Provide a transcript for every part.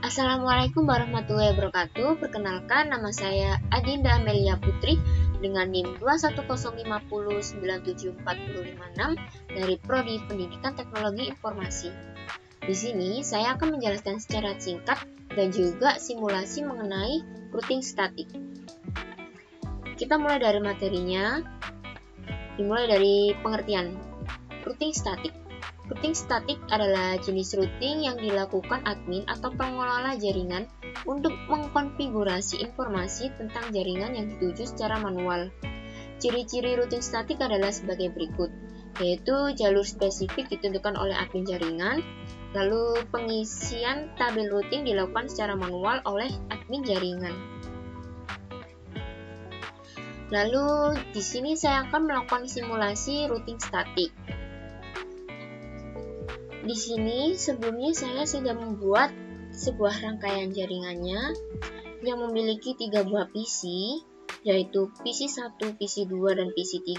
Assalamualaikum warahmatullahi wabarakatuh. Perkenalkan, nama saya Adinda Amelia Putri dengan NIM 21050974056 dari Prodi Pendidikan Teknologi Informasi. Di sini saya akan menjelaskan secara singkat dan juga simulasi mengenai routing statik. Kita mulai dari materinya, dimulai dari pengertian. Routing statik. Routing statik adalah jenis routing yang dilakukan admin atau pengelola jaringan untuk mengkonfigurasi informasi tentang jaringan yang dituju secara manual. Ciri-ciri routing statik adalah sebagai berikut, yaitu jalur spesifik ditentukan oleh admin jaringan, lalu pengisian tabel routing dilakukan secara manual oleh admin jaringan. Lalu di sini saya akan melakukan simulasi routing statik. Di sini sebelumnya saya sudah membuat sebuah rangkaian jaringannya yang memiliki 3 buah PC, yaitu PC1, PC2, dan PC3,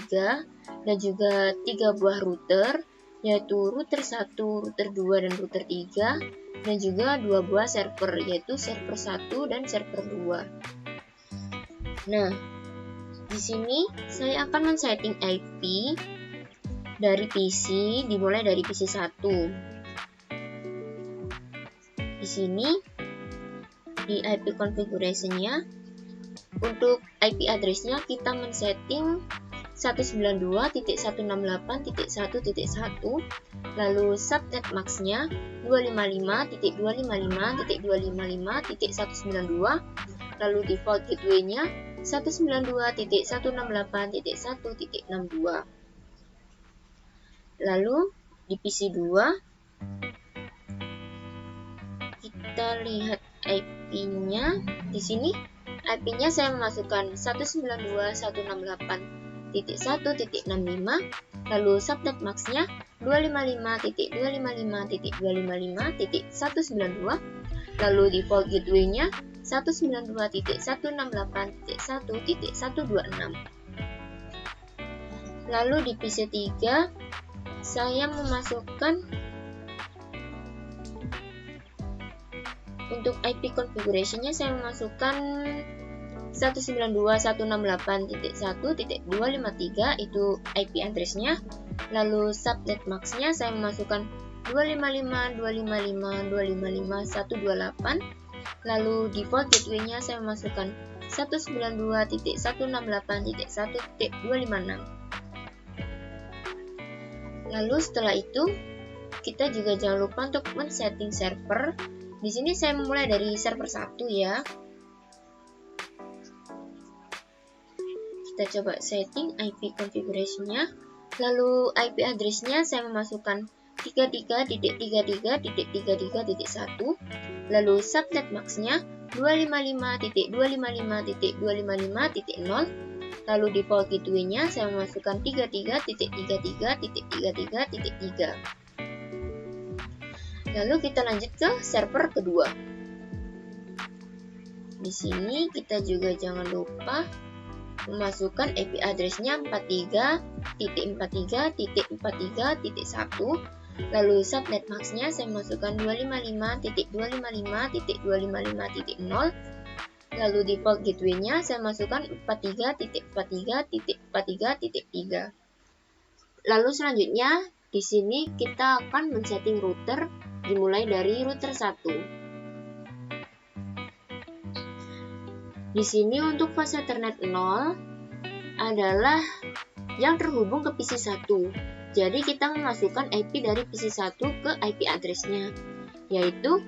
dan juga 3 buah router, yaitu router 1, router 2, dan router 3, dan juga 2 buah server, yaitu server 1 dan server 2. Nah, di sini saya akan men-setting IP dari PC, dimulai dari PC1. Di sini di IP configuration-nya, untuk IP address-nya kita men-setting 192.168.1.1, lalu subnet max-nya 255.255.255.192, lalu default gateway-nya 192.168.1.62. Lalu di PC2 kita lihat IP-nya. Di sini IP-nya saya memasukkan 192.168.1.65, lalu subnet max-nya 255.255.255.192, lalu default gateway-nya 192.168.1.126. Lalu di PC3 saya memasukkan untuk IP configuration-nya, saya memasukkan 192.168.1.253 itu IP address-nya, lalu subnet max-nya saya memasukkan 255.255.255.128, lalu default gateway-nya saya memasukkan 192.168.1.256. Lalu setelah itu kita juga jangan lupa untuk men-setting server. Di sini saya memulai dari server 1 ya. Kita coba setting IP configuration-nya. Lalu IP address-nya saya memasukkan 33.33.33.1. Lalu subnet max-nya 255.255.255.0. Lalu default gateway-nya saya memasukkan 33.33.33.3. Lalu kita lanjut ke server kedua. Di sini kita juga jangan lupa memasukkan IP address-nya 43.43.43.1. Lalu subnet max-nya saya masukkan 255.255.255.0. Lalu default gateway-nya saya masukkan 43.43.43.3. Lalu selanjutnya di sini kita akan men-setting router, dimulai dari router 1. Di sini untuk fase Ethernet 0 adalah yang terhubung ke PC1. Jadi kita memasukkan IP dari PC1 ke IP address-nya, yaitu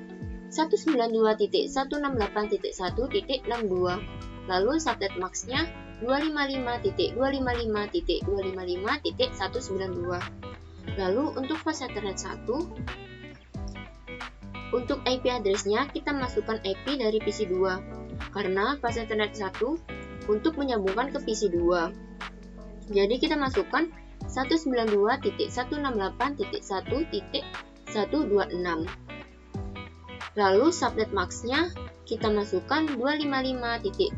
192.168.1.62. Lalu subnet max-nya 255.255.255.192. Lalu untuk fase Ethernet 1, untuk IP address-nya kita masukkan IP dari PC2, karena fase Ethernet 1 untuk menyambungkan ke PC2. Jadi kita masukkan 192.168.1.126. Lalu subnet max-nya kita masukkan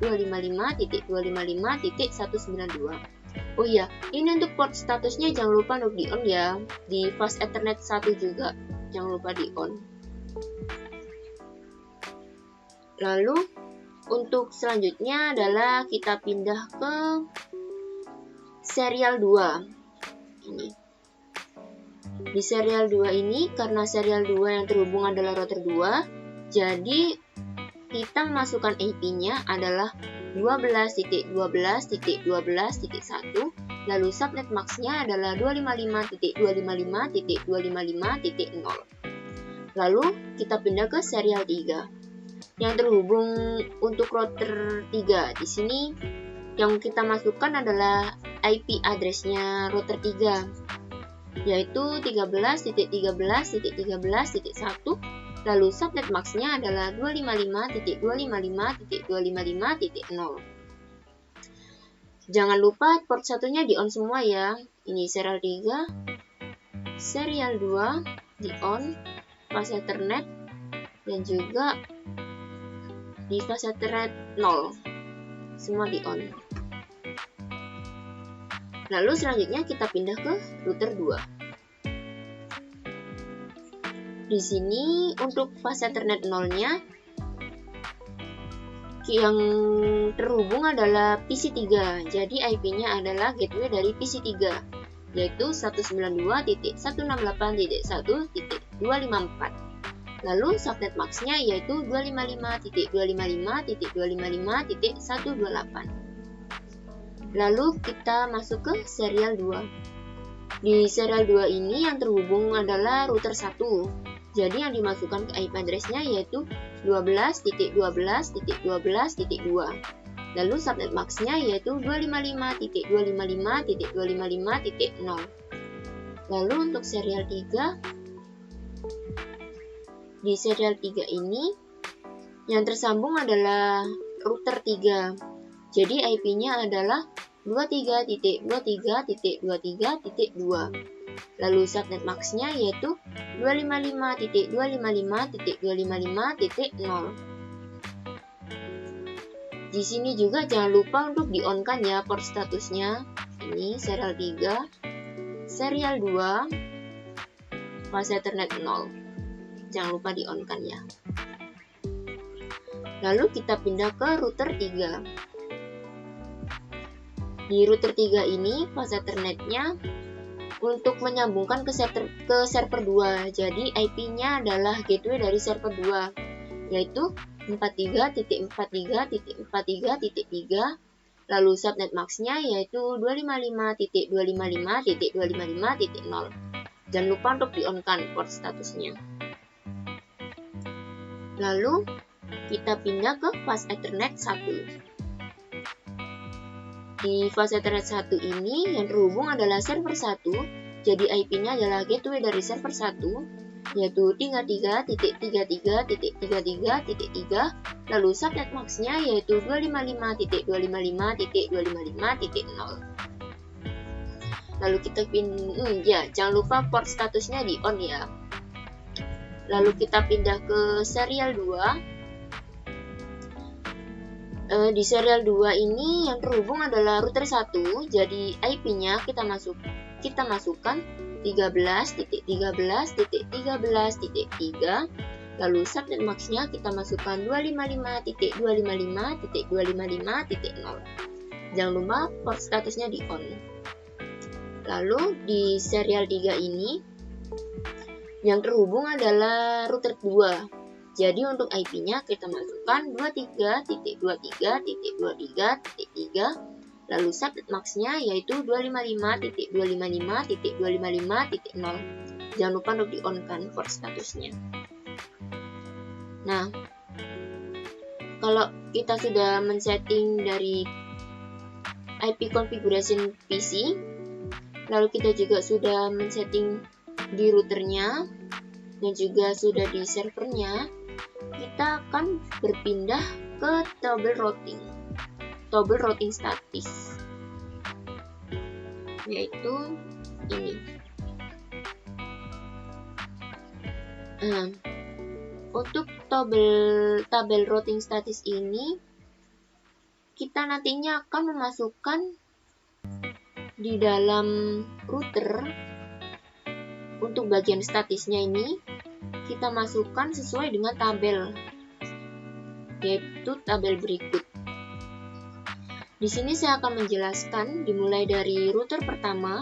255.255.255.192. Oh iya, ini untuk port statusnya jangan lupa untuk di on ya. Di fast Ethernet 1 juga jangan lupa di on. Lalu untuk selanjutnya adalah kita pindah ke serial 2. Ini. Di serial 2 ini, karena serial 2 yang terhubung adalah router 2, jadi kita memasukkan IP-nya adalah 12.12.12.1, lalu subnet max-nya adalah 255.255.255.0. Lalu kita pindah ke serial 3 yang terhubung untuk router 3. Di sini yang kita masukkan adalah IP address-nya router 3, yaitu 13.13.13.1, lalu subnet max-nya adalah 255.255.255.0. Jangan lupa port satunya di on semua ya. Ini serial 3, serial 2 di on, fase Ethernet, dan juga di fase Ethernet 0. Semua di on. Lalu selanjutnya kita pindah ke router 2. Di sini untuk fase Ethernet 0-nya yang terhubung adalah PC3. Jadi IP-nya adalah gateway dari PC3, yaitu 192.168.1.254. Lalu subnet max-nya yaitu 255.255.128. Lalu kita masuk ke serial 2. Di serial 2 ini yang terhubung adalah router 1. Jadi yang dimasukkan ke IP address-nya yaitu 12.12.12.2. Lalu subnet max-nya yaitu 255.255.255.0. Lalu untuk serial 3, di serial 3 ini yang tersambung adalah router 3. Jadi IP-nya adalah 23.23.23.2. Lalu subnet max-nya yaitu 255.255.255.0. Di sini juga jangan lupa untuk di-on-kan ya port statusnya. Ini serial 3, serial 2, fase Ethernet 0. Jangan lupa di-on-kan ya. Lalu kita pindah ke router 3. Di router 3 ini fase Ethernet-nya untuk menyambungkan ke server 2. Jadi IP-nya adalah gateway dari server 2, yaitu 43.43.43.3. Lalu subnet max-nya yaitu 255.255.255.0. Jangan lupa untuk di-on-kan port statusnya. Lalu kita pindah ke fase Ethernet 1. Di fase Ethernet 1 ini yang terhubung adalah server 1, jadi IP-nya adalah gateway dari server 1, yaitu 33.33.33.3, lalu subnet max-nya yaitu 255.255.255.0. Lalu kita jangan lupa port statusnya di on ya. Lalu kita pindah ke serial 2. Di serial 2 ini yang terhubung adalah router 1, jadi IP-nya kita masukkan 13.13.13.3, lalu subnet max-nya kita masukkan 255.255.255.0. Jangan lupa port statusnya di on. Lalu di serial 3 ini yang terhubung adalah router 2. Jadi untuk IP-nya kita masukkan 23.23.23.3, lalu subnet max-nya yaitu 255.255.255.0. Jangan lupa untuk di-on-kan port statusnya. Nah, kalau kita sudah men-setting dari IP configuration PC, lalu kita juga sudah men-setting di routernya dan juga sudah di servernya, kita akan berpindah ke toggle routing statis, yaitu ini. Untuk tabel routing statis ini, kita nantinya akan memasukkan di dalam router. Untuk bagian statisnya ini kita masukkan sesuai dengan tabel. yaitu tabel berikut. Di sini saya akan menjelaskan dimulai dari router pertama,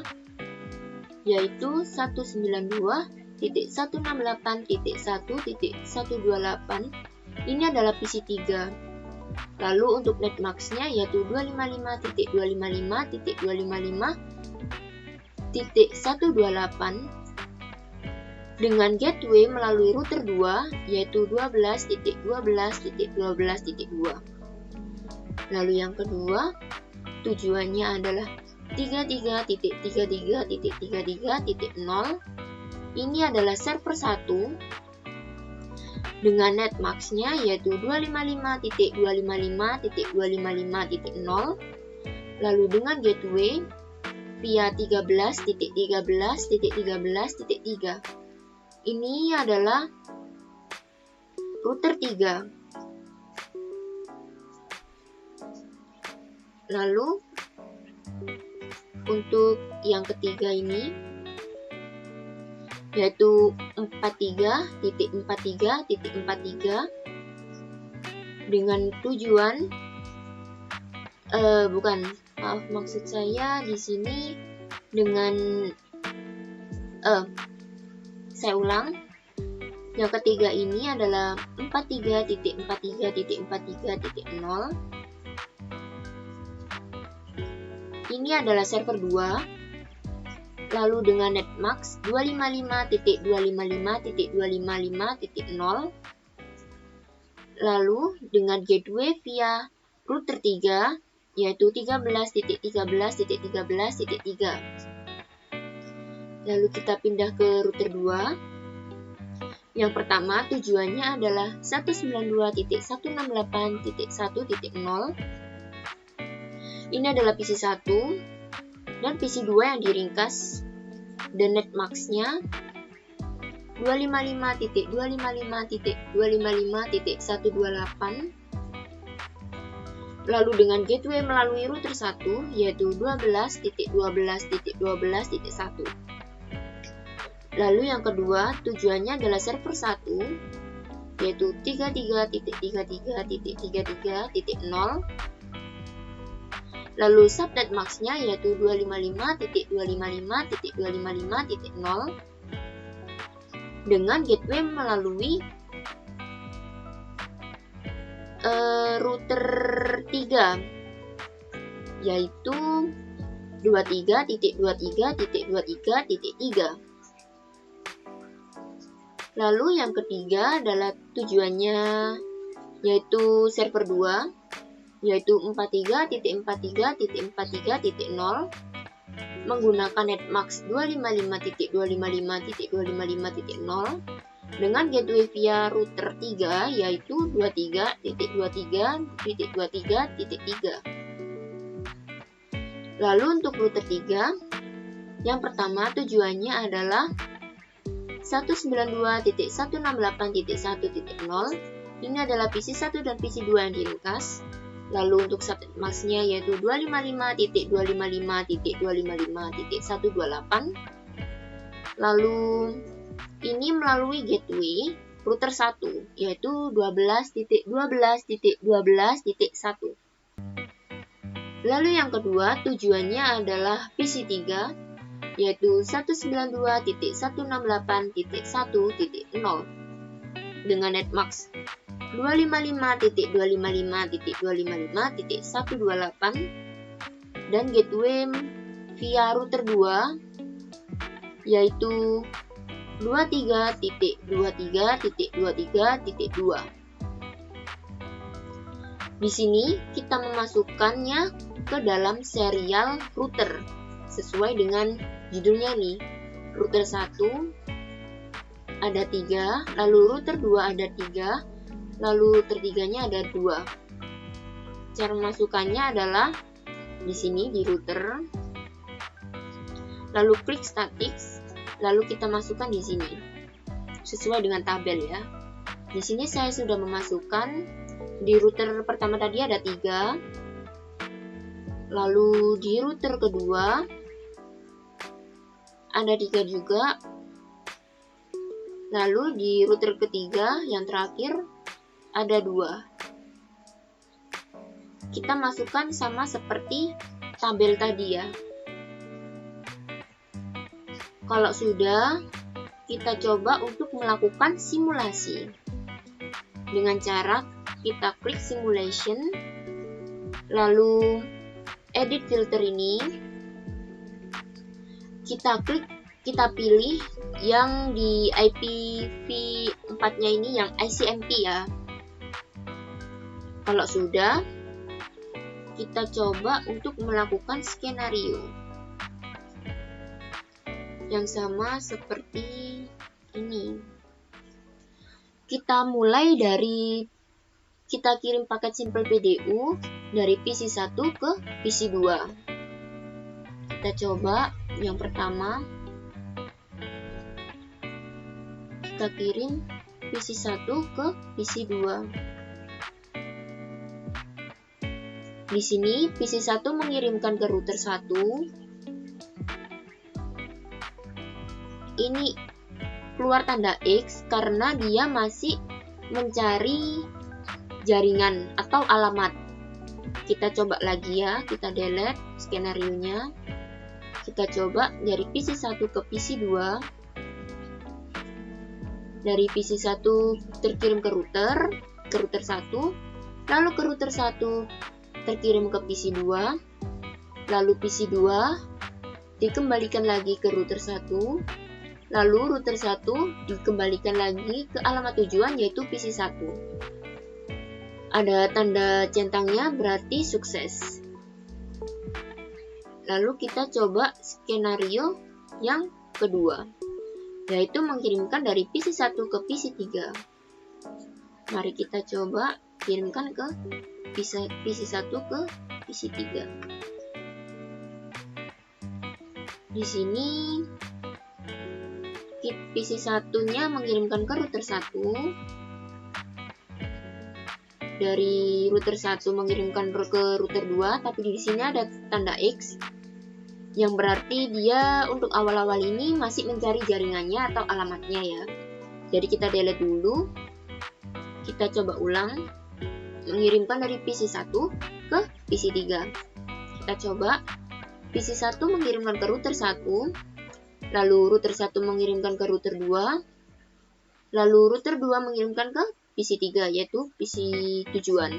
yaitu 192.168.1.128. Ini adalah PC3. Lalu untuk netmax-nya yaitu 255.255.255.128 dengan gateway melalui router 2 yaitu 12.12.12.2. Lalu yang kedua, tujuannya adalah 33.33.33.0. Ini adalah server 1 dengan netmax-nya yaitu 255.255.255.0. Lalu dengan gateway via 13.13.13.3. Ini adalah router 3. Lalu untuk yang ketiga ini yaitu 43.43.43 dengan tujuan maksud saya di sini dengan saya ulang. Yang ketiga ini adalah 43.43.43.0. Ini adalah server 2. Lalu dengan netmax 255.255.255.0. Lalu dengan gateway via router 3 yaitu 13.13.13.3. Lalu kita pindah ke router 2. Yang pertama tujuannya adalah 192.168.1.0. Ini adalah PC1 dan PC2 yang diringkas dan netmax-nya 255.255.255.128. Lalu dengan gateway melalui router 1 yaitu 12.12.12.1. Lalu yang kedua tujuannya adalah server 1 yaitu 33.33.33.0. Lalu subnet max-nya yaitu 255.255.255.0 dengan gateway melalui router 3 yaitu 23.23.23.3. Lalu yang ketiga adalah tujuannya yaitu server 2 yaitu 43.43.43.0 menggunakan netmax 255.255.255.0 dengan gateway via router 3 yaitu 23.23.23.3. Lalu untuk router 3 yang pertama tujuannya adalah 192.168.1.0. Ini adalah PC1 dan PC2 yang diringkas. Lalu untuk subnet max-nya yaitu 255.255.128. Lalu ini melalui gateway router 1 yaitu 12.12.12.1. Lalu yang kedua tujuannya adalah PC3 yaitu 192.168.1.0 dengan netmax 255.255.255.128 dan gateway via router 2 yaitu 23.23.23.2. Di sini kita memasukkannya ke dalam serial router sesuai dengan judulnya nih. Router 1 ada 3, lalu router 2 ada 3, lalu router 3-nya ada 2. Cara memasukkannya adalah di sini di router, lalu klik static, lalu kita masukkan di sini sesuai dengan tabel ya. Di sini saya sudah memasukkan di router pertama tadi ada 3, lalu di router kedua ada 3 juga, lalu di router ketiga yang terakhir ada 2. kita masukkan sama seperti tabel tadi ya. Kalau sudah, kita coba untuk melakukan simulasi. Dengan cara kita klik simulation, lalu edit filter ini, kita klik, kita pilih yang di IPv4-nya ini yang ICMP ya. Kalau sudah, kita coba untuk melakukan skenario yang sama seperti ini. Kita mulai dari kita kirim paket Simple PDU dari PC 1 ke PC 2. Kita coba yang pertama, kita kirim PC 1 ke PC 2. Di sini PC 1 mengirimkan ke router 1. Ini keluar tanda X karena dia masih mencari jaringan atau alamat. Kita coba lagi ya, kita delete skenario-nya. Kita coba dari PC 1 ke PC 2. Dari PC 1 terkirim ke router 1, lalu ke router 1 terkirim ke PC 2, lalu PC 2 dikembalikan lagi ke router 1, lalu router 1 dikembalikan lagi ke alamat tujuan yaitu PC 1. Ada tanda centangnya berarti sukses. Lalu kita coba skenario yang kedua, yaitu mengirimkan dari PC 1 ke PC 3. Mari kita coba kirimkan ke PC 1 ke PC 3. Di sini PC 1-nya mengirimkan ke router 1. Dari router 1 mengirimkan ke router 2, tapi di sini ada tanda X yang berarti dia untuk awal-awal ini masih mencari jaringannya atau alamatnya ya. Jadi kita delete dulu. Kita coba ulang mengirimkan dari PC 1 ke PC 3. Kita coba PC 1 mengirimkan ke router 1, lalu router 1 mengirimkan ke router 2, lalu router 2 mengirimkan ke PC 3 yaitu PC tujuan.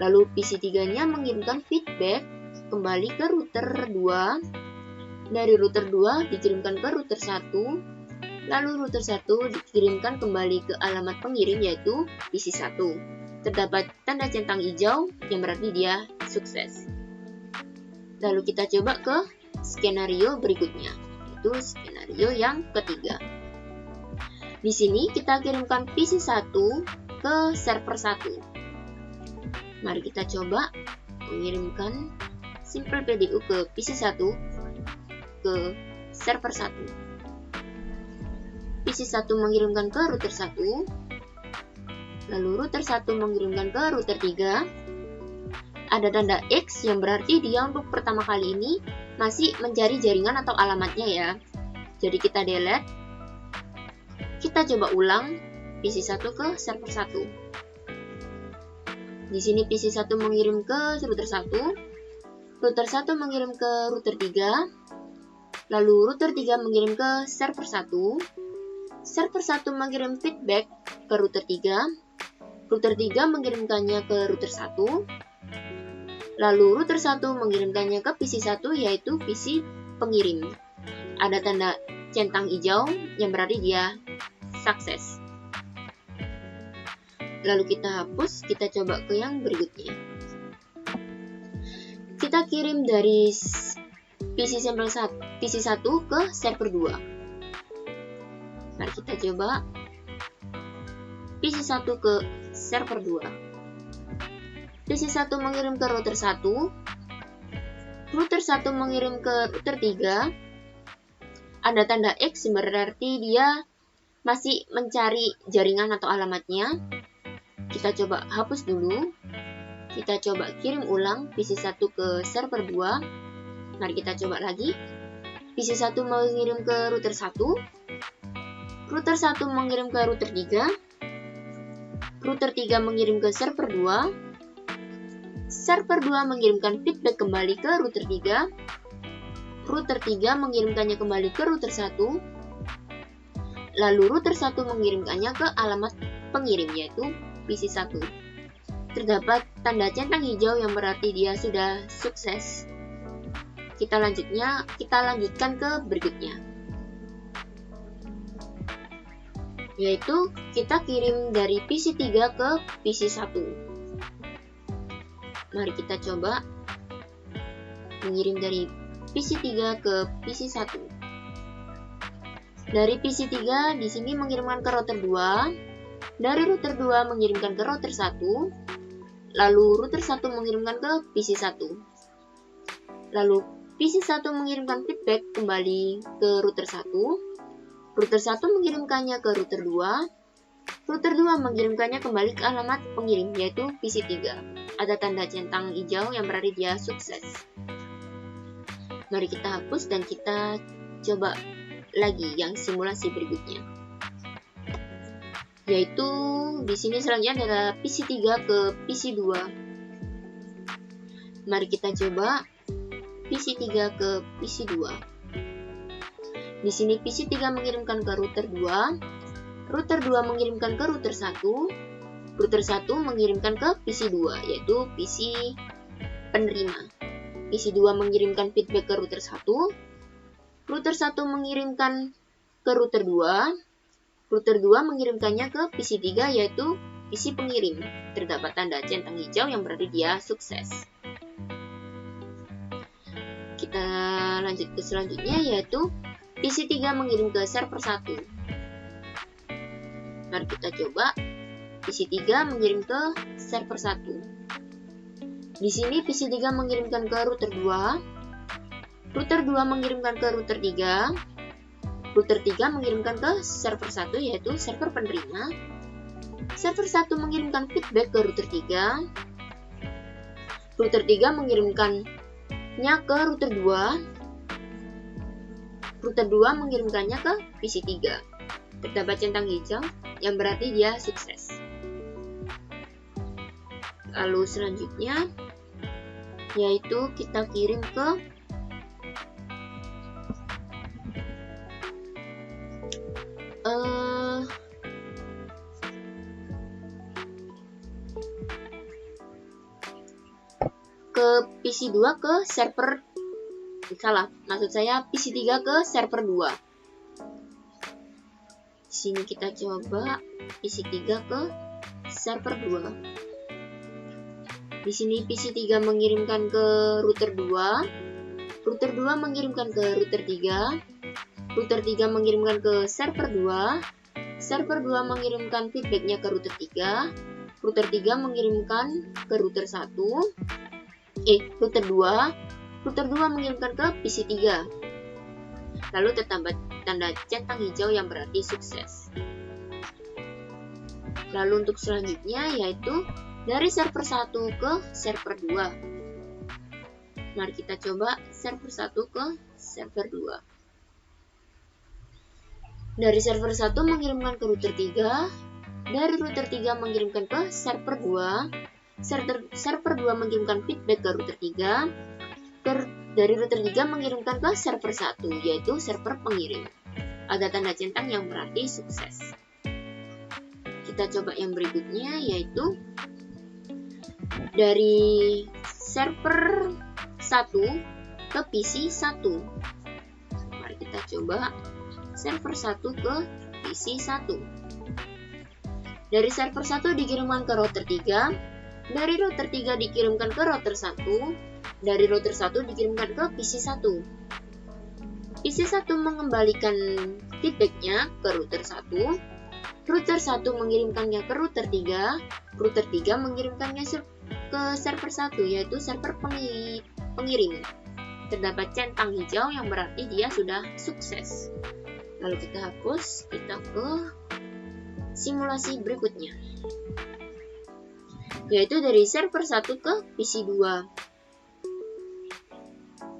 Lalu PC 3-nya mengirimkan feedback kembali ke router 2. Dari router 2 dikirimkan ke router 1, lalu router 1 dikirimkan kembali ke alamat pengirim yaitu PC 1. Terdapat tanda centang hijau yang berarti dia sukses. Lalu kita coba ke skenario berikutnya, yaitu skenario yang ketiga. Di sini kita kirimkan PC 1 ke server 1. Mari kita coba mengirimkan Simple PDU ke PC 1 ke server 1. PC 1 mengirimkan ke router 1, lalu router 1 mengirimkan ke router 3. Ada tanda X yang berarti dia untuk pertama kali ini masih mencari jaringan atau alamatnya ya. Jadi kita delete. Kita coba ulang PC 1 ke server 1. Di sini PC 1 mengirim ke router 1, router 1 mengirim ke router 3, lalu router 3 mengirim ke server 1, server 1 mengirim feedback ke router 3, router 3 mengirimkannya ke router 1, lalu router 1 mengirimkannya ke PC 1 yaitu PC pengirim. Ada tanda centang hijau yang berarti dia sukses. Lalu kita hapus, kita coba ke yang berikutnya. Kita kirim dari PC 1 ke server 2. Mari kita coba PC 1 ke server 2. PC 1 mengirim ke router 1, router 1 mengirim ke router 3. Ada tanda X berarti dia masih mencari jaringan atau alamatnya. Kita coba hapus dulu. Kita coba kirim ulang PC 1 ke server 2. Mari kita coba lagi. PC 1 mengirim ke router 1, router 1 mengirim ke router 3, router 3 mengirim ke server 2, server 2 mengirimkan feedback kembali ke router 3, router 3 mengirimkannya kembali ke router 1, lalu router 1 mengirimkannya ke alamat pengirim yaitu PC1. Terdapat tanda centang hijau yang berarti dia sudah sukses. Kita lanjutkan ke berikutnya, yaitu kita kirim dari PC3 ke PC1. Mari kita coba mengirim dari PC3 ke PC1. Dari PC3 di sini mengirimkan ke router 2, dari router 2 mengirimkan ke router 1, lalu router 1 mengirimkan ke PC1. Lalu PC1 mengirimkan feedback kembali ke router 1, router 1 mengirimkannya ke router 2, router 2 mengirimkannya kembali ke alamat pengirim yaitu PC3. Ada tanda centang hijau yang berarti dia sukses. Mari kita hapus dan kita coba lagi yang simulasi berikutnya. Yaitu di sini selanjutnya adalah PC3 ke PC2. Mari kita coba PC3 ke PC2. Di sini PC3 mengirimkan ke router 2, router 2 mengirimkan ke router 1, router 1 mengirimkan ke PC2 yaitu PC penerima. PC2 mengirimkan feedback ke router 1, router 1 mengirimkan ke router 2, router 2 mengirimkannya ke PC3 yaitu PC pengirim. Terdapat tanda centang hijau yang berarti dia sukses. Kita lanjut ke selanjutnya yaitu PC3 mengirim ke server 1. Mari kita coba PC3 mengirim ke server 1. Di sini PC3 mengirimkan ke router 2, router 2 mengirimkan ke router 3, router 3 mengirimkan ke server 1 yaitu server penerima, server 1 mengirimkan feedback ke router 3, router 3 mengirimkannya ke router 2, router 2 mengirimkannya ke PC3. Terdapat centang hijau yang berarti dia sukses. Lalu selanjutnya yaitu kita kirim ke PC2 ke server, maksud saya PC3 ke server 2. Di sini kita coba PC3 ke server 2. Di sini PC3 mengirimkan ke router 2, router 2 mengirimkan ke router 3, router 3 mengirimkan ke server 2, server 2 mengirimkan feedbacknya ke router 3, router 3 mengirimkan ke router 1, router 2 mengirimkan ke PC3. Lalu terdapat tanda centang hijau yang berarti sukses. Lalu untuk selanjutnya yaitu dari server 1 ke server 2. Mari kita coba server 1 ke server 2. Dari server 1 mengirimkan ke router 3, dari router 3 mengirimkan ke server 2, server 2 mengirimkan feedback ke router 3, dari router 3 mengirimkan ke server 1 yaitu server pengirim. Ada tanda centang yang berarti sukses. Kita coba yang berikutnya yaitu dari server 1 ke PC 1. Mari kita coba server 1 ke PC 1. Dari server 1 dikirimkan ke router 3, dari router 3 dikirimkan ke router 1, dari router 1 dikirimkan ke PC 1. PC 1 mengembalikan feedbacknya ke router 1, router 1 mengirimkannya ke router 3, router 3 mengirimkannya ke server 1 yaitu server pengirim. Terdapat centang hijau yang berarti dia sudah sukses. Lalu kita hapus, kita ke simulasi berikutnya yaitu dari server 1 ke PC 2.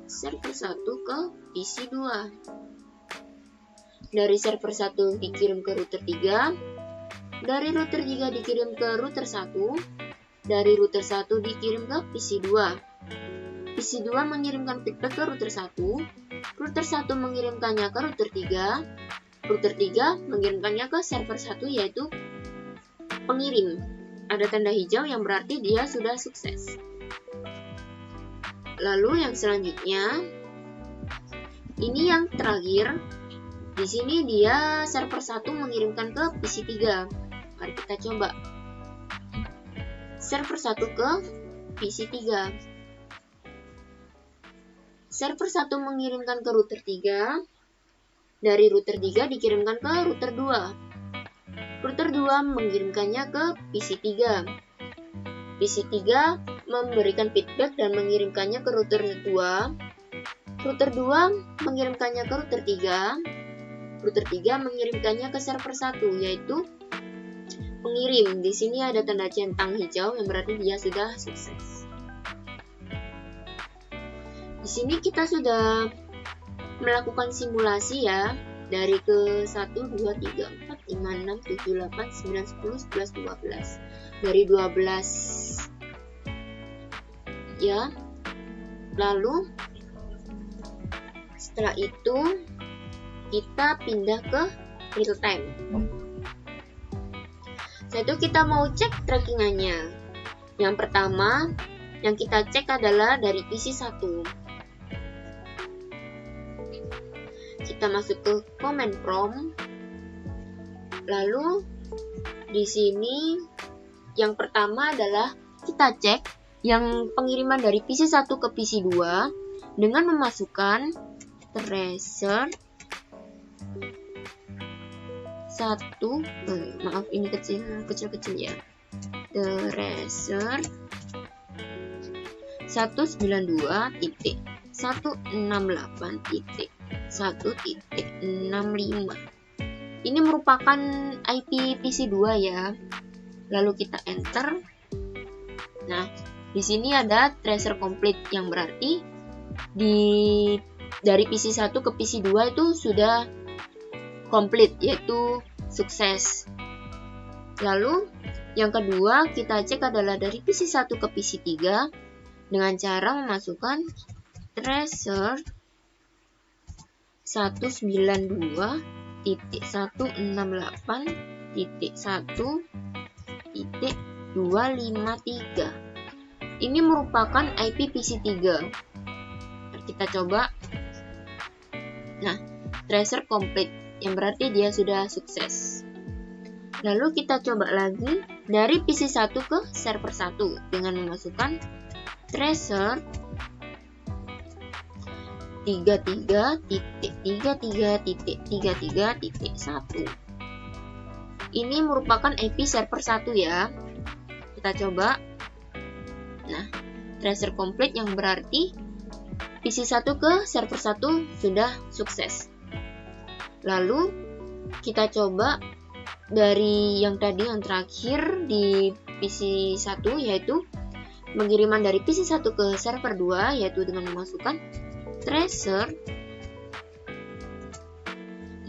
Server 1 ke PC 2. Dari server 1 dikirim ke router 3, dari router 3 dikirim ke router 1, dari router 1 dikirim ke PC2. PC2 mengirimkan feedback ke router 1, router 1 mengirimkannya ke router 3, router 3 mengirimkannya ke server 1 yaitu pengirim. Ada tanda hijau yang berarti dia sudah sukses. Lalu yang selanjutnya, ini yang terakhir. Di sini dia server 1 mengirimkan ke PC3. Mari kita coba. Server 1 ke PC3. Server 1 mengirimkan ke router 3. Dari router 3 dikirimkan ke router 2. Router 2 mengirimkannya ke PC3. PC3 memberikan feedback dan mengirimkannya ke router 2. Router 2 mengirimkannya ke router 3. Router 3 mengirimkannya ke server 1 yaitu pengirim. Di sini ada tanda centang hijau yang berarti dia sudah sukses. Di sini kita sudah melakukan simulasi ya, dari ke 1 2 3 4 5 6 7 8 9 10 11 12. Dari 12 ya. Lalu setelah itu kita pindah ke real time. Setelah itu kita mau cek trackingannya. Yang pertama yang kita cek adalah dari PC1. Kita masuk ke command prompt. Lalu di sini yang pertama adalah kita cek yang pengiriman dari PC1 ke PC2 dengan memasukkan tracer 1, maaf ini kecil ya, tracer 192.168.1.65. Ini merupakan IP PC2 ya. Lalu kita enter. Nah, di sini ada tracer complete yang berarti dari PC1 ke PC2 itu sudah komplit, yaitu sukses. Lalu yang kedua kita cek adalah dari PC1 ke PC3 dengan cara memasukkan tracer 192.168.1.253. Ini merupakan IP PC3. Kita coba. Nah, tracer complete yang berarti dia sudah sukses. Lalu kita coba lagi dari PC1 ke server 1 dengan memasukkan tracer 33.33.33.1. Ini merupakan IP server 1 ya. Kita coba. Nah, tracer complete yang berarti PC1 ke server 1 sudah sukses. Lalu kita coba dari yang tadi yang terakhir di PC1 yaitu pengiriman dari PC1 ke server 2 yaitu dengan memasukkan tracer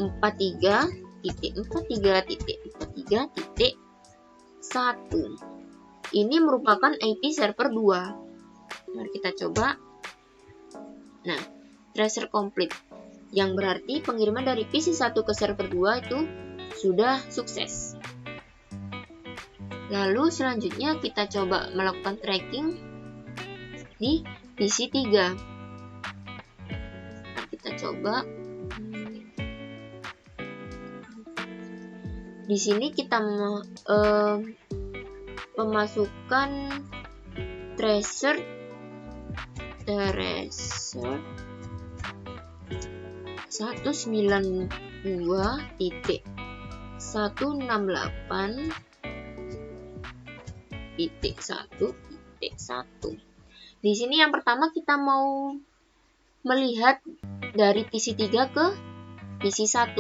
43.43.43.1. Ini merupakan IP server 2. Mari kita coba. Nah, tracer complete yang berarti pengiriman dari PC1 ke server 2 itu sudah sukses. Lalu selanjutnya kita coba melakukan tracking di PC3. Nah, kita coba. Di sini kita memasukkan tracer 192.168.1.1. Di sini yang pertama kita mau melihat dari PC3 ke PC1,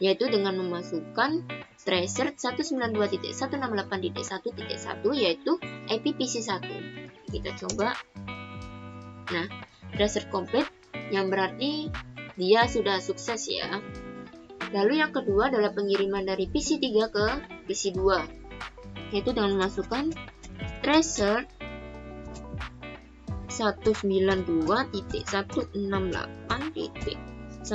yaitu dengan memasukkan tracer 192.168.1.1 yaitu IP PC1. Kita coba. Nah, tracer complete yang berarti dia sudah sukses ya. Lalu yang kedua adalah pengiriman dari PC3 ke PC2, yaitu dengan memasukkan tracer 192.168.1.65.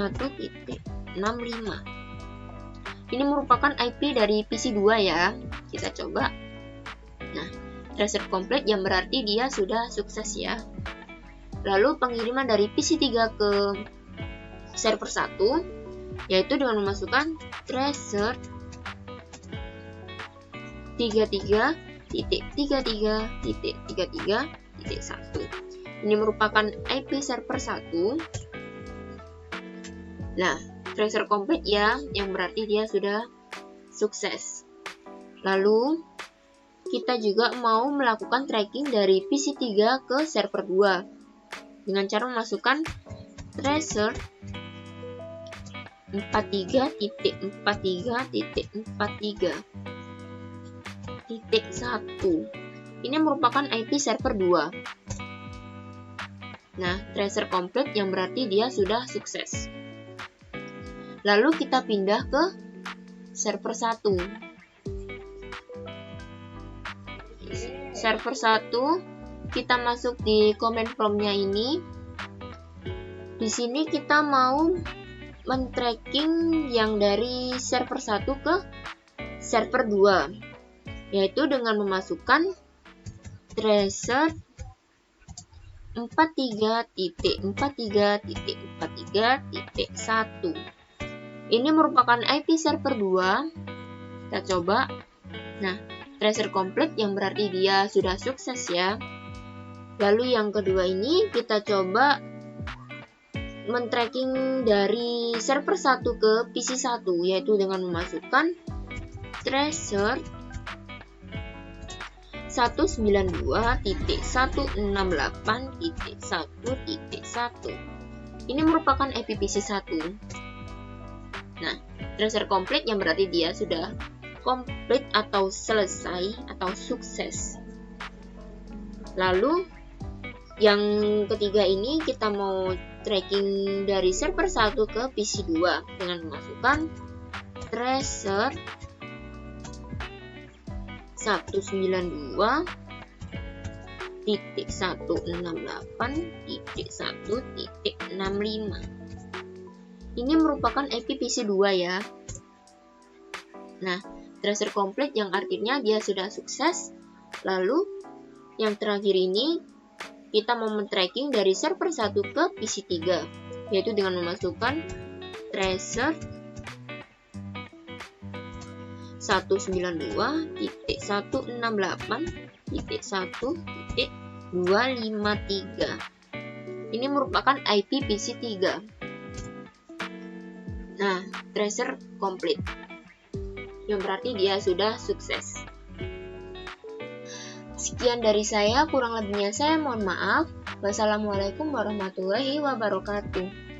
Ini merupakan IP dari PC 2 ya. Kita coba. Nah, tracer komplit yang berarti dia sudah sukses ya. Lalu pengiriman dari PC 3 ke server 1 yaitu dengan memasukkan tracer 33.33.33.1. Ini merupakan IP server 1. Nah, tracer komplit ya, yang berarti dia sudah sukses. Lalu, kita juga mau melakukan tracking dari PC 3 ke server 2 dengan cara memasukkan tracer 43.43.43.1. Ini merupakan IP server 2. Nah, tracer komplit yang berarti dia sudah sukses. Lalu kita pindah ke server 1. Server 1, kita masuk di command prompt-nya ini. Di sini kita mau men-tracking yang dari server 1 ke server 2, yaitu dengan memasukkan tracer 43.43.43.1. Ini merupakan IP server 2. Kita coba. Nah, tracer komplit yang berarti dia sudah sukses ya. Lalu yang kedua ini kita coba men-tracking dari server 1 ke PC 1, yaitu dengan memasukkan tracer 192.168.1.1. Ini merupakan IP PC 1. Nah, tracer komplit yang berarti dia sudah komplit atau selesai atau sukses. Lalu yang ketiga ini kita mau tracking dari server 1 ke PC 2 dengan memasukkan tracer 192.168.1.65. Ini merupakan IP PC 2 ya. Nah, tracer komplit yang artinya dia sudah sukses. Lalu, yang terakhir ini, kita mau men-tracking dari server 1 ke PC 3, yaitu dengan memasukkan tracer 192.168.1.253. Ini merupakan IP PC 3. Nah, tracer komplit, yang berarti dia sudah sukses. Sekian dari saya, kurang lebihnya saya mohon maaf. Wassalamualaikum warahmatullahi wabarakatuh.